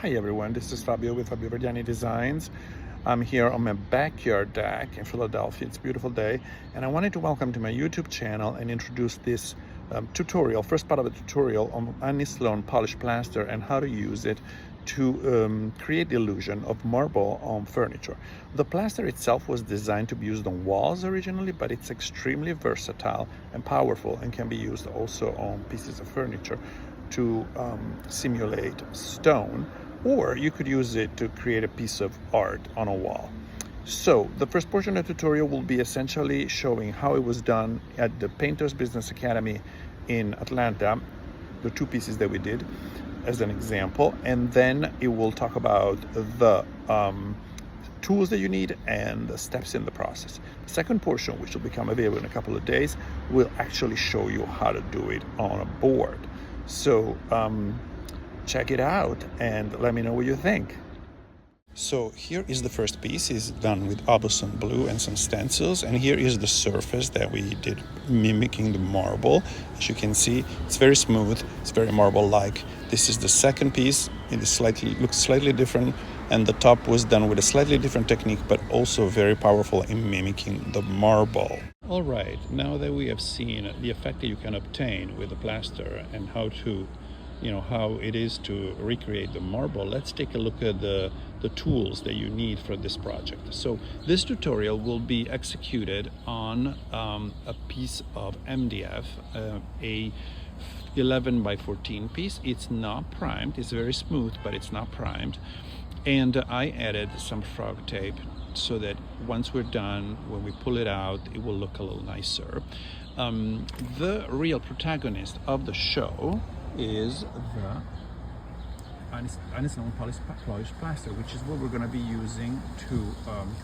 Hi everyone, this is Fabio with Fabio Verdiani Designs. I'm here on my backyard deck in Philadelphia. It's a beautiful day, and I wanted to welcome to my YouTube channel and introduce this tutorial, first part of the tutorial on Annie Sloan Polished Plaster and how to use it to create the illusion of marble on furniture. The plaster itself was designed to be used on walls originally, but it's extremely versatile and powerful and can be used also on pieces of furniture to simulate stone, or you could use it to create a piece of art on a wall. So the first portion of the tutorial will be essentially showing how it was done at the Painters Business Academy in Atlanta, the two pieces that we did as an example, and then it will talk about the tools that you need and the steps in the process. The second portion, which will become available in a couple of days, will actually show you how to do it on a board. So check it out and let me know what you think. So here is the first piece. It's done with Aubusson blue and some stencils, and here is the surface that we did mimicking the marble. As you can see, it's very smooth, it's very marble-like. This is the second piece. It is looks slightly different, and the top was done with a slightly different technique, but also very powerful in mimicking the marble. All right, now that we have seen the effect that you can obtain with the plaster and how it is to recreate the marble, let's take a look at the tools that you need for this project. So this tutorial will be executed on a piece of MDF, a 11 by 14 piece. It's not primed, it's very smooth, but it's not primed. And I added some frog tape so that once we're done, when we pull it out, it will look a little nicer. The real protagonist of the show is the Annie Sloan Polished Plaster, which is what we're going to be using to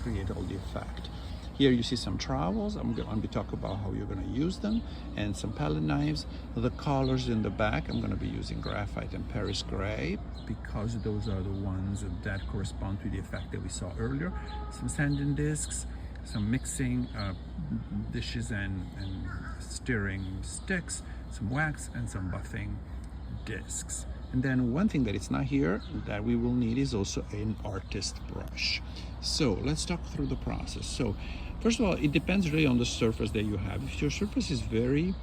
create all the effect. Here you see some trowels. I'm going to be talking about how you're going to use them, and some palette knives. The colors in the back, I'm going to be using graphite and Paris gray because those are the ones that correspond to the effect that we saw earlier. Some sanding discs, some mixing dishes and stirring sticks, some wax, and some buffing discs. And then one thing that is not here that we will need is also an artist brush. So let's talk through the process. So first of all, it depends really on the surface that you have. If your surface is very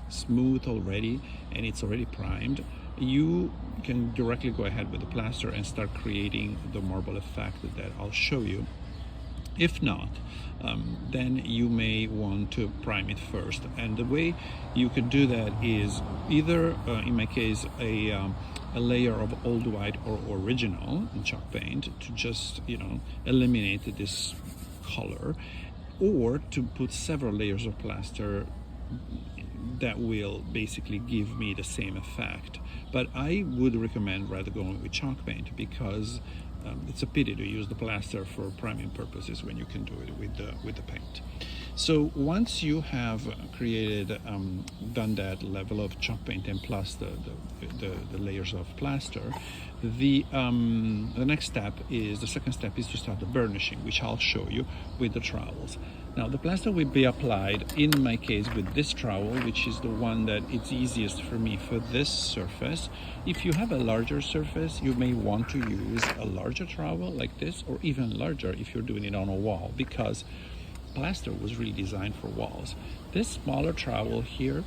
smooth already and it's already primed, you can directly go ahead with the plaster and start creating the marble effect that I'll show you. If not, then you may want to prime it first. And the way you could do that is either, in my case, a layer of old white or original in chalk paint to just, eliminate this color, or to put several layers of plaster that will basically give me the same effect. But I would recommend rather going with chalk paint because it's a pity to use the plaster for priming purposes when you can do it with the paint. So once you have created, done that level of chalk paint and plus the layers of plaster, the next step is, the second step is to start the burnishing, which I'll show you with the trowels. Now the plaster will be applied, in my case, with this trowel, which is the one that it's easiest for me for this surface. If you have a larger surface, you may want to use a larger trowel like this, or even larger if you're doing it on a wall, because plaster was really designed for walls. This smaller trowel here,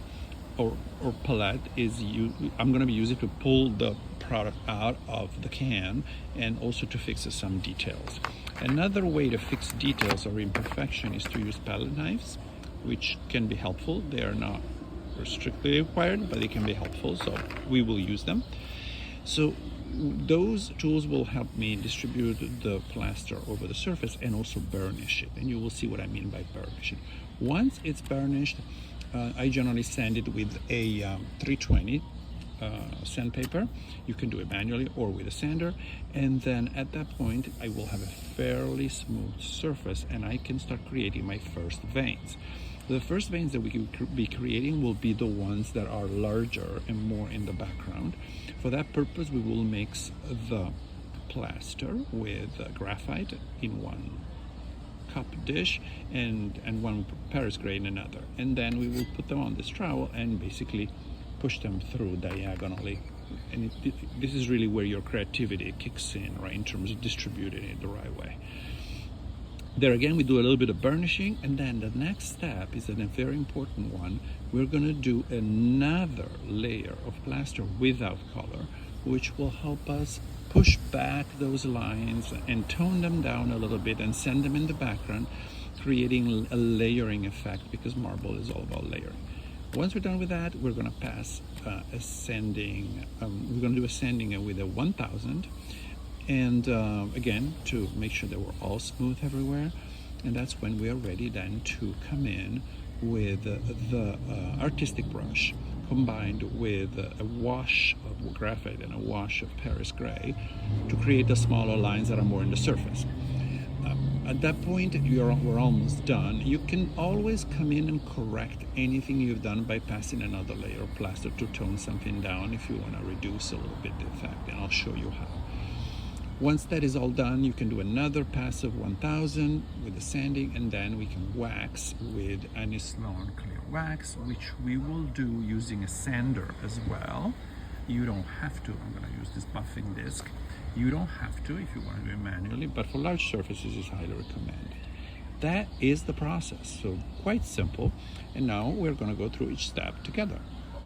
or palette, I'm going to be using to pull the product out of the can and also to fix some details. Another way to fix details or imperfection is to use palette knives, which can be helpful. They are not strictly required, but they can be helpful, so we will use them. So those tools will help me distribute the plaster over the surface and also burnish it, and you will see what I mean by burnish it. Once it's burnished, I generally sand it with a 320 sandpaper. You can do it manually or with a sander, and then at that point I will have a fairly smooth surface and I can start creating my first veins. The first veins that we can be creating will be the ones that are larger and more in the background. For that purpose, we will mix the plaster with graphite in one cup dish and one Paris gray in another. And then we will put them on this trowel and basically push them through diagonally And this is really where your creativity kicks in, right, in terms of distributing it the right way. There again, we do a little bit of burnishing, and then the next step is a very important one. We're going to do another layer of plaster without color, which will help us push back those lines and tone them down a little bit and send them in the background, creating a layering effect, because marble is all about layering. Once we're done with that, we're going to pass a sanding. We're going to do a sanding with a 1000. And again, to make sure that we're all smooth everywhere. And that's when we are ready then to come in with the artistic brush combined with a wash of graphite and a wash of Paris gray to create the smaller lines that are more in the surface. At that point, we're almost done. You can always come in and correct anything you've done by passing another layer of plaster to tone something down if you want to reduce a little bit the effect, and I'll show you how. Once that is all done, you can do another pass of 1000 with the sanding, and then we can wax with Annie Sloan clear wax, which we will do using a sander as well. You don't have to. I'm going to use this buffing disc. You don't have to if you want to do it manually, but for large surfaces it's highly recommended. That is the process, so quite simple. And now we're going to go through each step together.